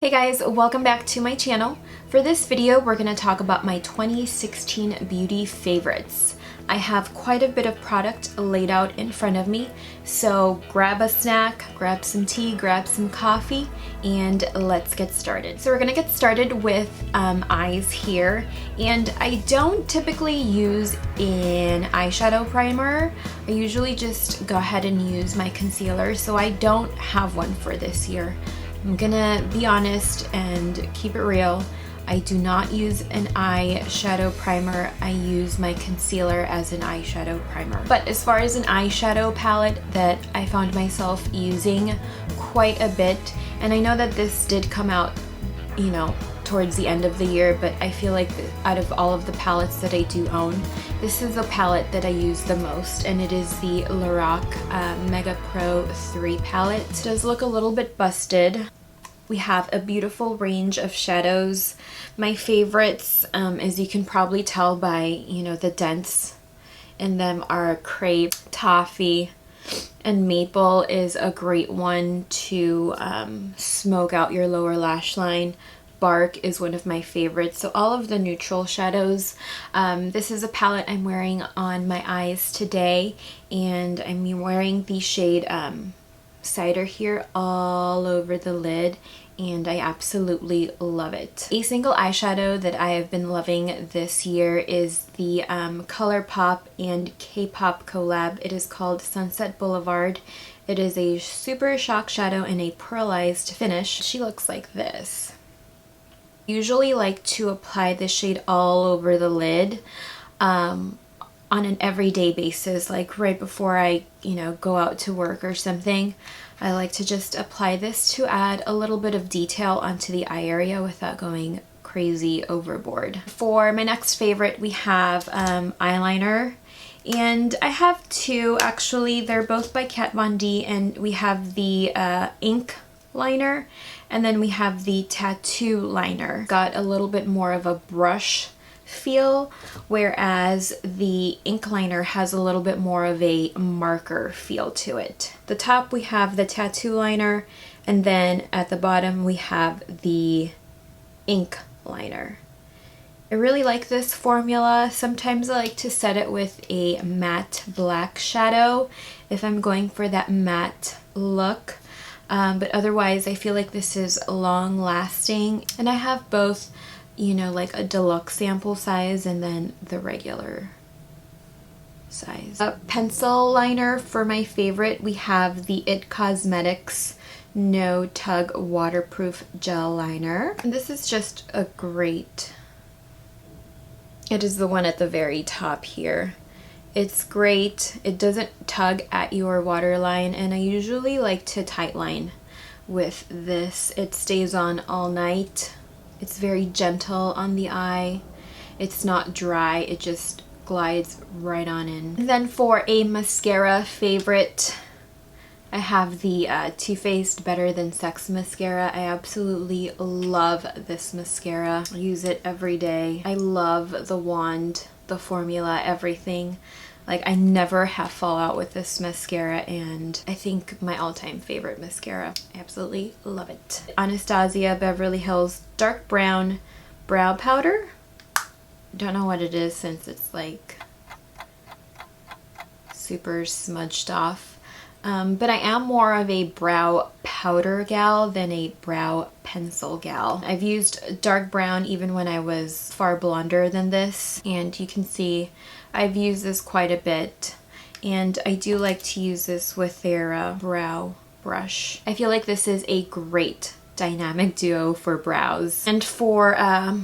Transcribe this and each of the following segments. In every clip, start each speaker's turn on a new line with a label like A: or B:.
A: Hey guys, welcome back to my channel. For this video, we're going to talk about my 2016 beauty favorites. I have quite a bit of product laid out in front of me, so grab a snack, grab some tea, grab some coffee, and let's get started. So we're going to get started with eyes here, and I don't typically use an eyeshadow primer. I usually just go ahead and use my concealer, so I don't have one for this year. I'm gonna be honest and keep it real. I do not use an eyeshadow primer. I use my concealer as an eyeshadow primer. But as far as an eyeshadow palette that I found myself using quite a bit, and I know that this did come out, you know, towards the end of the year, but I feel like out of all of the palettes that I do own, this is the palette that I use the most, and it is the Lorac Mega Pro 3 palette. It does look a little bit busted. We have a beautiful range of shadows. My favorites, as you can probably tell by, you know, the dents in them, are Crepe, Toffee, and Maple is a great one to smoke out your lower lash line. Bark is one of my favorites. So all of the neutral shadows. This is a palette I'm wearing on my eyes today, and I'm wearing the shade Cider here all over the lid, and I absolutely love it. A single eyeshadow that I have been loving this year is the ColourPop and K-pop collab. It is called Sunset Boulevard. It is a super shock shadow in a pearlized finish. She looks like this. Usually like to apply this shade all over the lid on an everyday basis, like right before I, you know, go out to work or something. I like to just apply this to add a little bit of detail onto the eye area without going crazy overboard. For my next favorite, we have eyeliner. And I have two, actually. They're both by Kat Von D, and we have the ink liner, and then we have the tattoo liner. Got a little bit more of a brush feel, whereas the ink liner has a little bit more of a marker feel to it. The top we have the tattoo liner, and then at the bottom we have the ink liner. I really like this formula. Sometimes I like to set it with a matte black shadow if I'm going for that matte look. But otherwise I feel like this is long lasting, and I have both, you know, like a deluxe sample size and then the regular size. A pencil liner for my favorite, we have the It Cosmetics No Tug Waterproof Gel Liner. And this is just a great, it is the one at the very top here. It's great. It doesn't tug at your waterline, and I usually like to tightline with this. It stays on all night. It's very gentle on the eye. It's not dry. It just glides right on in. And then for a mascara favorite, I have the Too Faced Better Than Sex mascara. I absolutely love this mascara. I use it every day. I love the wand, the formula, everything. Like, I never have fallout with this mascara, and I think my all-time favorite mascara. I absolutely love it. Anastasia Beverly Hills Dark Brown Brow Powder. Don't know what it is since it's like super smudged off. But I am more of a brow powder gal than a brow pencil gal. I've used dark brown even when I was far blonder than this, and you can see I've used this quite a bit, and I do like to use this with their brow brush. I feel like this is a great dynamic duo for brows. And for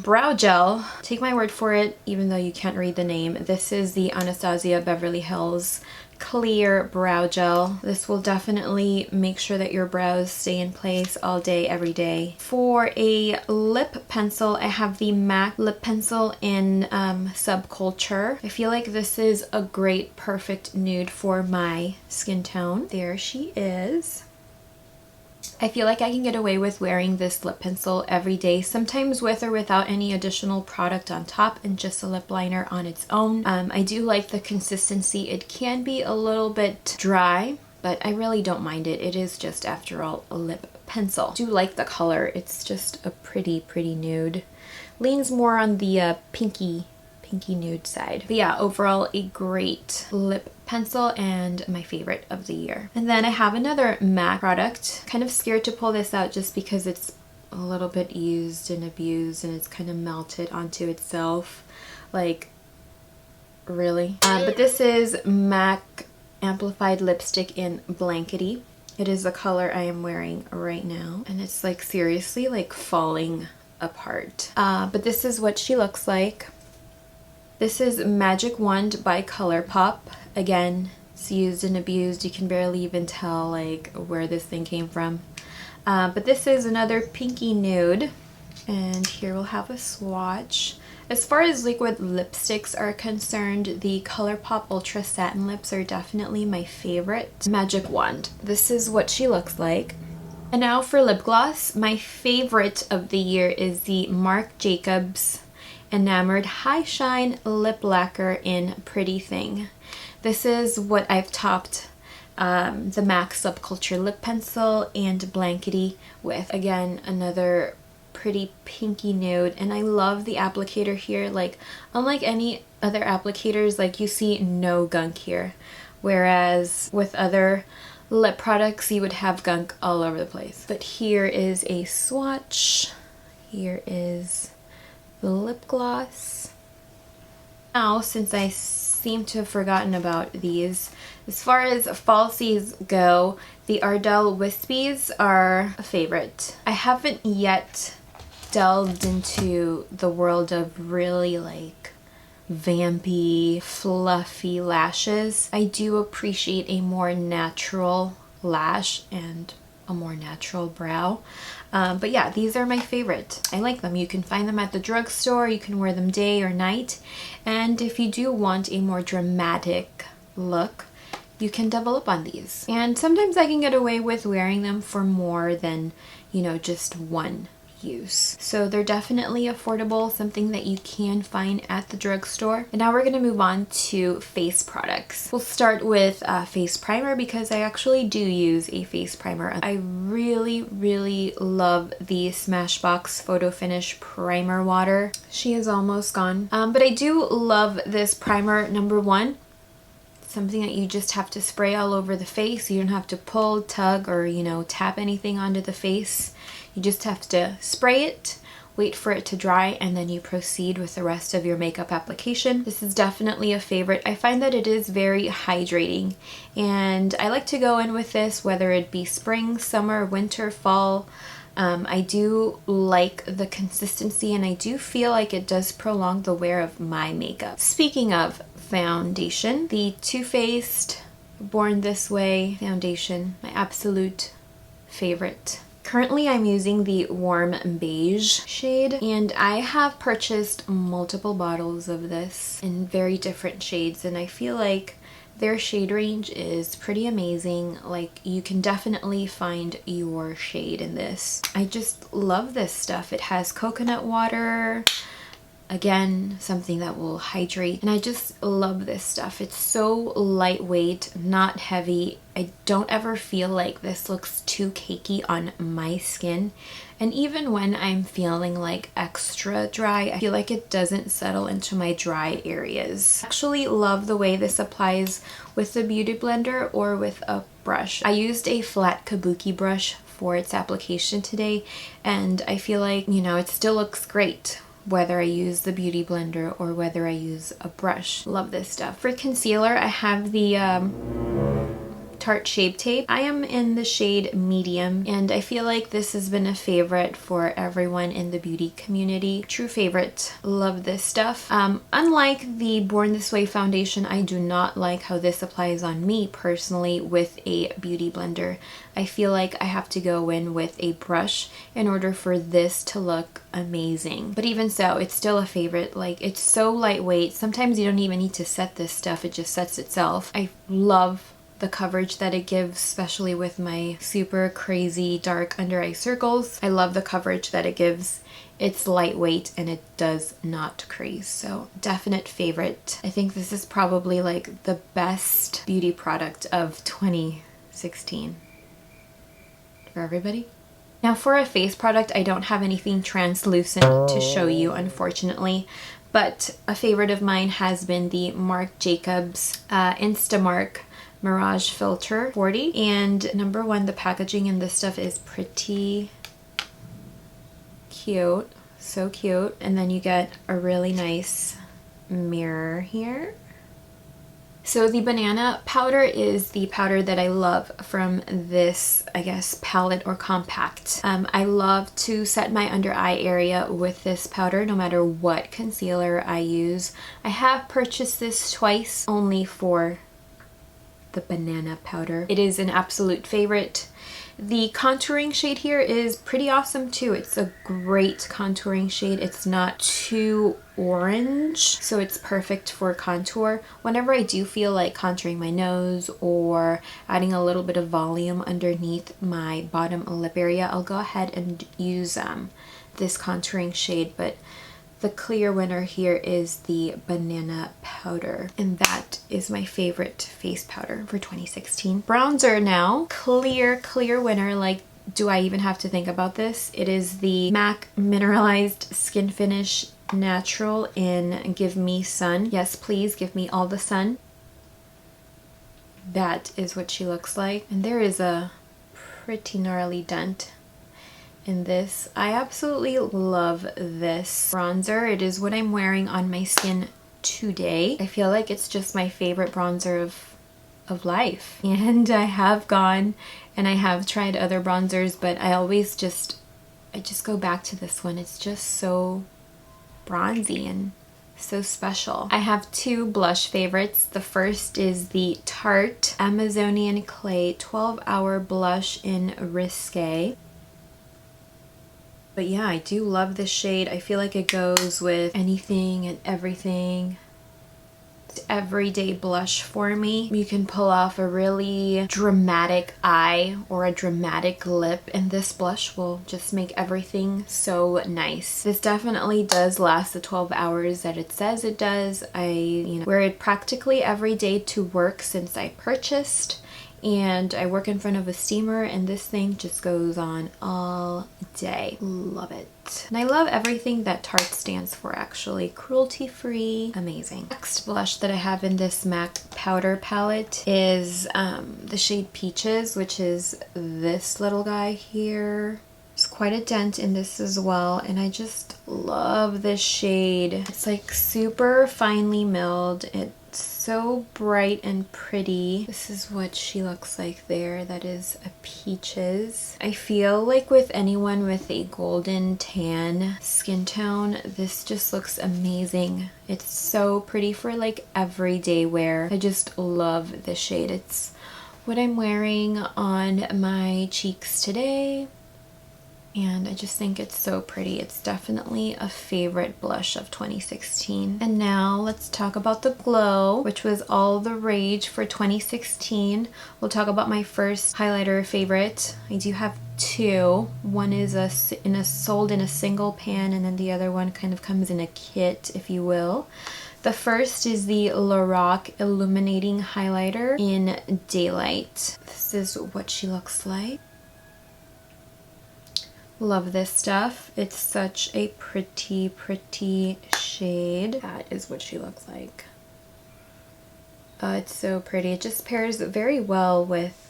A: brow gel, take my word for it, even though you can't read the name, this is the Anastasia Beverly Hills Clear Brow Gel. This will definitely make sure that your brows stay in place all day, every day. For a lip pencil, I have the MAC lip pencil in Subculture. I feel like this is a great, perfect nude for my skin tone. There she is. I feel like I can get away with wearing this lip pencil every day, sometimes with or without any additional product on top, and just a lip liner on its own. I do like the consistency. It can be a little bit dry, but I really don't mind it. It is just, after all, a lip pencil. I do like the color. It's just a pretty nude. Leans more on the pinky nude side. But yeah, overall a great lip pencil and my favorite of the year. And then I have another MAC product. Kind of scared to pull this out just because it's a little bit used and abused and it's kind of melted onto itself. Like, really? But this is MAC Amplified Lipstick in Blankety. It is the color I am wearing right now. And it's like seriously like falling apart. But this is what she looks like. This is Magic Wand by ColourPop. Again, it's used and abused. You can barely even tell like where this thing came from. But this is another pinky nude. And here we'll have a swatch. As far as liquid lipsticks are concerned, the ColourPop Ultra Satin Lips are definitely my favorite. Magic Wand. This is what she looks like. And now for lip gloss. My favorite of the year is the Marc Jacobs Enamored High Shine Lip Lacquer in Pretty Thing. This is what I've topped the MAC Subculture lip pencil and Blankety with. Again, another pretty pinky nude, and I love the applicator here. Like, unlike any other applicators, like you see no gunk here, whereas with other lip products you would have gunk all over the place. But here is a swatch. Here is the lip gloss. Now, since I seem to have forgotten about these, as far as falsies go, the Ardell Wispies are a favorite. I haven't yet delved into the world of really like vampy, fluffy lashes. I do appreciate a more natural lash and a more natural brow. But yeah, these are my favorite. I like them. You can find them at the drugstore. You can wear them day or night. And if you do want a more dramatic look, you can double up on these. And sometimes I can get away with wearing them for more than, you know, just one use. So they're definitely affordable, something that you can find at the drugstore. And now we're going to move on to face products. We'll start with face primer because I actually do use a face primer. I really love the Smashbox Photo Finish Primer Water. She is almost gone. But I do love this primer. Number one, something that you just have to spray all over the face. You don't have to pull, tug, or, you know, tap anything onto the face. You just have to spray it, wait for it to dry, and then you proceed with the rest of your makeup application. This is definitely a favorite. I find that it is very hydrating, and I like to go in with this whether it be spring, summer, winter, fall. I do like the consistency, and I do feel like it does prolong the wear of my makeup. Speaking of foundation, the Too Faced Born This Way foundation, my absolute favorite. Currently I'm using the Warm Beige shade, and I have purchased multiple bottles of this in very different shades, and I feel like their shade range is pretty amazing. Like, you can definitely find your shade in this. I just love this stuff. It has coconut water, again, something that will hydrate, and I just love this stuff. It's so lightweight, not heavy. I don't ever feel like this looks too cakey on my skin, and even when I'm feeling like extra dry, I feel like it doesn't settle into my dry areas. I actually love the way this applies with the Beauty Blender or with a brush. I used a flat kabuki brush for its application today, and I feel like, you know, it still looks great whether I use the Beauty Blender or whether I use a brush. Love this stuff. For concealer, I have the Tarte Shape Tape. I am in the shade medium, and I feel like this has been a favorite for everyone in the beauty community. True favorite. Love this stuff. Unlike the Born This Way foundation, I do not like how this applies on me personally with a Beauty Blender. I feel like I have to go in with a brush in order for this to look amazing. But even so, it's still a favorite. Like, it's so lightweight. Sometimes you don't even need to set this stuff. It just sets itself. I love the coverage that it gives, especially with my super crazy dark under eye circles. I love the coverage that it gives. It's lightweight and it does not crease, so definite favorite. I think this is probably like the best beauty product of 2016 for everybody. Now for a face product, I don't have anything translucent to show you, unfortunately, but a favorite of mine has been the Marc Jacobs Instamark Mirage Filter 40. And number one, the packaging in this stuff is pretty cute, so cute. And then you get a really nice mirror here. So the banana powder is the powder that I love from this, I guess, palette or compact. I love to set my under eye area with this powder no matter what concealer I use. I have purchased this twice only for the banana powder. It is an absolute favorite. The contouring shade here is pretty awesome too. It's a great contouring shade. It's not too orange, so it's perfect for contour. Whenever I do feel like contouring my nose or adding a little bit of volume underneath my bottom lip area, I'll go ahead and use this contouring shade, but the clear winner here is the banana powder, and that is my favorite face powder for 2016. Bronzer now, clear winner. Like, do I even have to think about this? It is the MAC Mineralized Skin Finish Natural in Give Me Sun. Yes, please give me all the sun. That is what she looks like, and there is a pretty gnarly dent in this. I absolutely love this bronzer. It is what I'm wearing on my skin today. I feel like it's just my favorite bronzer of life. And I have gone and I have tried other bronzers, but I just go back to this one. It's just so bronzy and so special. I have two blush favorites. The first is the Tarte Amazonian Clay 12-Hour Blush in Risque. But yeah, I do love this shade. I feel like it goes with anything and everything. It's everyday blush for me. You can pull off a really dramatic eye or a dramatic lip, and this blush will just make everything so nice. This definitely does last the 12 hours that it says it does. I wear it practically every day to work since I purchased. And I work in front of a steamer, and this thing just goes on all day. Love it. And I love everything that Tarte stands for, actually. Cruelty-free, amazing. Next blush that I have in this MAC powder palette is the shade Peaches, which is this little guy here. There's quite a dent in this as well, and I just love this shade. It's like super finely milled. It's so bright and pretty. This is what she looks like there. That is a Peaches. I feel like with anyone with a golden tan skin tone, this just looks amazing. It's so pretty for like everyday wear. I just love this shade. It's what I'm wearing on my cheeks today. And I just think it's so pretty. It's definitely a favorite blush of 2016. And now let's talk about the glow, which was all the rage for 2016. We'll talk about my first highlighter favorite. I do have two. One is sold in a single pan, and then the other one kind of comes in a kit, if you will. The first is the Lorac Illuminating Highlighter in Daylight. This is what she looks like. Love this stuff. It's such a pretty shade. That is what she looks like. It's so pretty. It just pairs very well with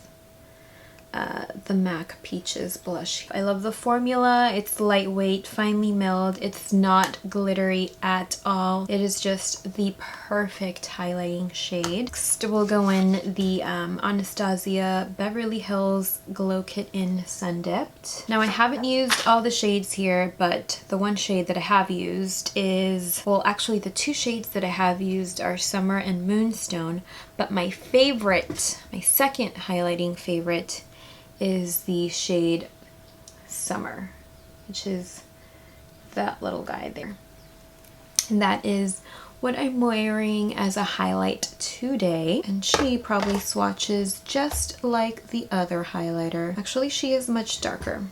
A: the MAC Peaches blush. I love the formula. It's lightweight, finely milled. It's not glittery at all. It is just the perfect highlighting shade. Next we'll go in the Anastasia Beverly Hills Glow Kit in Sun Dipped. Now I haven't used all the shades here, but the one shade that I have used is, well, actually the two shades that I have used are Summer and Moonstone, but my favorite, my second highlighting favorite, is the shade Summer, which is that little guy there. And that is what I'm wearing as a highlight today. And she probably swatches just like the other highlighter. Actually, she is much darker.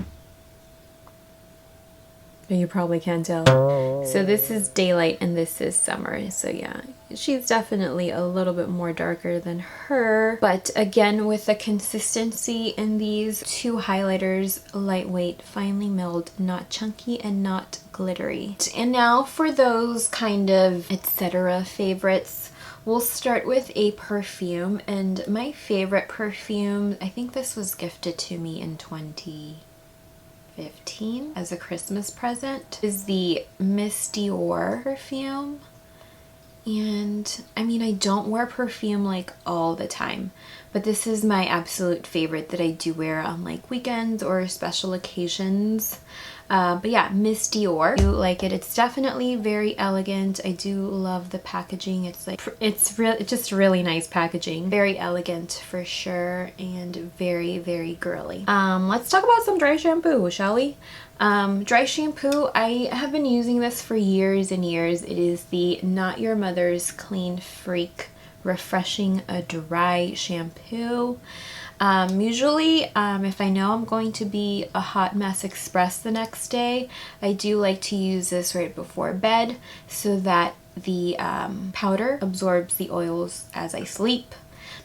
A: You probably can't tell. So this is daylight and this is summer. So yeah, she's definitely a little bit more darker than her. But again, with the consistency in these two highlighters, lightweight, finely milled, not chunky and not glittery. And now for those kind of etc. favorites. We'll start with a perfume, and my favorite perfume, I think this was gifted to me in 2015 as a Christmas present, is the Miss Dior perfume. And I mean, I don't wear perfume like all the time, but this is my absolute favorite that I do wear on like weekends or special occasions. But yeah, Miss Dior. I do like it. It's definitely very elegant. I do love the packaging. It's like, it's just really nice packaging. Very elegant for sure, and very, very girly. Let's talk about some dry shampoo, shall we? Dry shampoo, I have been using this for years and years. It is the Not Your Mother's Clean Freak Refreshing a Dry Shampoo. Usually, if I know I'm going to be a hot mess express the next day, I do like to use this right before bed so that the powder absorbs the oils as I sleep.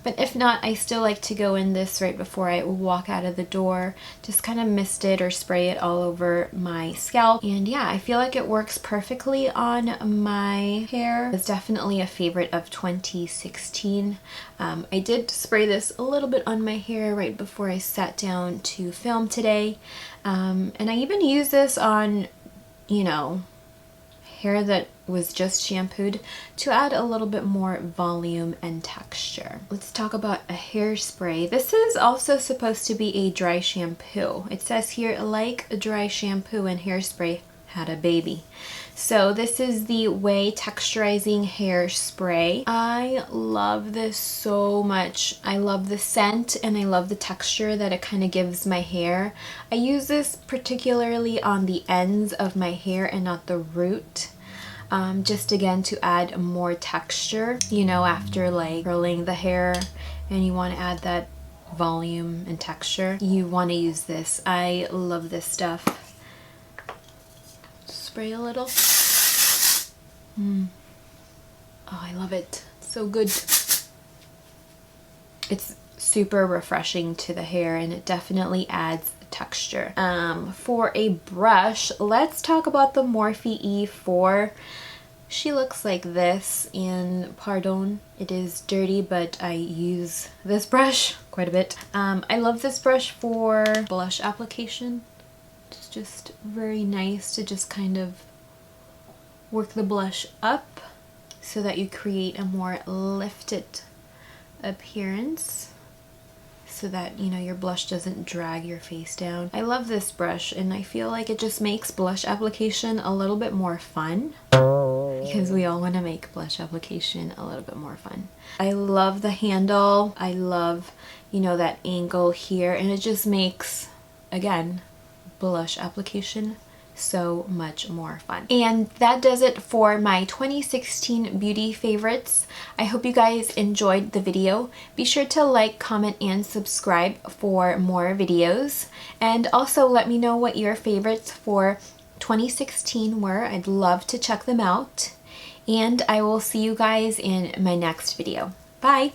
A: But if not, I still like to go in this right before I walk out of the door, just kind of mist it or spray it all over my scalp. And yeah, I feel like it works perfectly on my hair. It's definitely a favorite of 2016. I did spray this a little bit on my hair right before I sat down to film today. And I even use this on, you know, hair that was just shampooed to add a little bit more volume and texture. Let's talk about a hairspray. This is also supposed to be a dry shampoo. It says here, like a dry shampoo and hairspray had a baby. So this is the Way Texturizing Hairspray. I love this so much. I love the scent and I love the texture that it kind of gives my hair. I use this particularly on the ends of my hair and not the root. Just again to add more texture, you know, after like curling the hair and you want to add that volume and texture, you want to use this. I love this stuff. Spray a little. Oh, I love it. It's so good. It's super refreshing to the hair and it definitely adds texture. For a brush, let's talk about the Morphe E4. She looks like this, and pardon, it is dirty, but I use this brush quite a bit. I love this brush for blush application. It's just very nice to just kind of work the blush up so that you create a more lifted appearance, so that, you know, your blush doesn't drag your face down. I love this brush and I feel like it just makes blush application a little bit more fun, because we all want to make blush application a little bit more fun. I love the handle. I love, you know, that angle here, and it just makes, again, blush application so much more fun. And that does it for my 2016 beauty favorites. I hope you guys enjoyed the video. Be sure to like, comment, and subscribe for more videos. And also let me know what your favorites for 2016 were. I'd love to check them out. And I will see you guys in my next video. Bye!